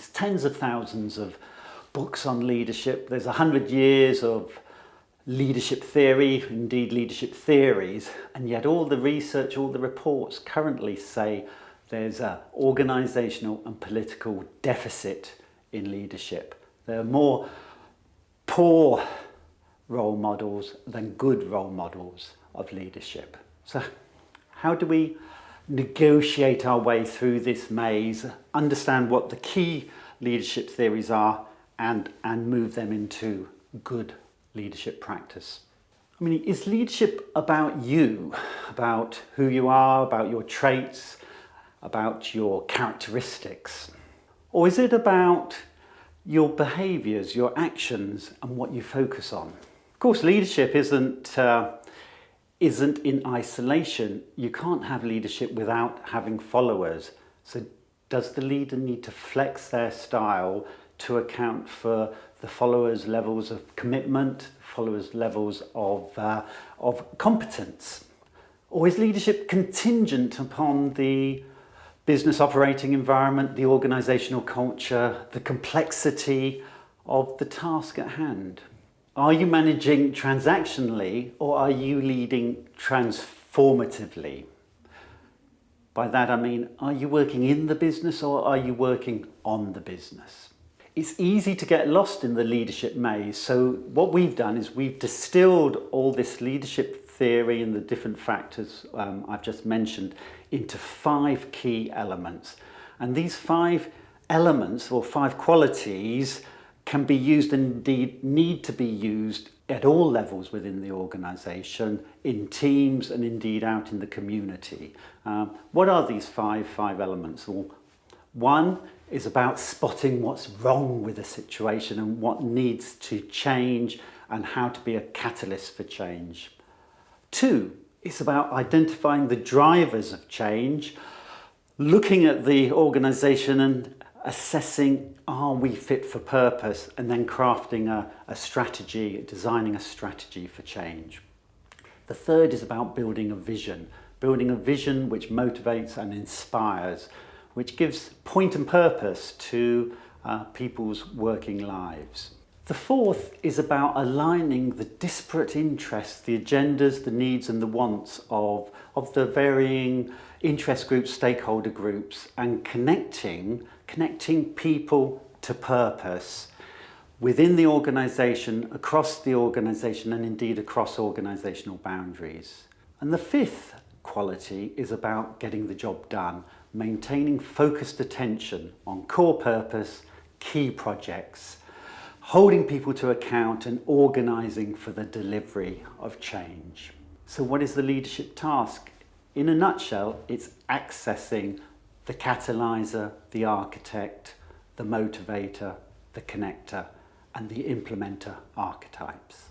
There's tens of thousands of books on leadership. There's 100 years of leadership theory, indeed leadership theories, and yet all the research, all the reports currently say there's an organisational and political deficit in leadership. There are more poor role models than good role models of leadership. So how do we negotiate our way through this maze, understand what the key leadership theories are, and move them into good leadership practice? I mean, is leadership about you, about who you are, about your traits, about your characteristics? Or is it about your behaviours, your actions, and what you focus on? Of course, leadership isn't in isolation. You can't have leadership without having followers. So does the leader need to flex their style to account for the followers' levels of commitment, followers' levels of competence? Or is leadership contingent upon the business operating environment, the organisational culture, the complexity of the task at hand? Are you managing transactionally, or are you leading transformatively? By that I mean, are you working in the business or are you working on the business? It's easy to get lost in the leadership maze, so what we've done is we've distilled all this leadership theory and the different factors I've just mentioned into 5 key elements. And these 5 elements, or 5 qualities, can be used and indeed need to be used at all levels within the organisation, in teams, and indeed out in the community. What are these five elements? Well, 1 is about spotting what's wrong with a situation and what needs to change and how to be a catalyst for change. 2 is about identifying the drivers of change, looking at the organisation and assessing, are we fit for purpose, and then crafting a strategy, designing a strategy for change. The 3rd is about building a vision which motivates and inspires, which gives point and purpose to people's working lives. The 4th is about aligning the disparate interests, the agendas, the needs and the wants of the varying interest groups, stakeholder groups, and connecting people to purpose within the organisation, across the organisation, and indeed across organisational boundaries. And the 5th quality is about getting the job done, maintaining focused attention on core purpose, key projects, holding people to account and organising for the delivery of change. So what is the leadership task? In a nutshell, it's accessing the catalyzer, the architect, the motivator, the connector, and the implementer archetypes.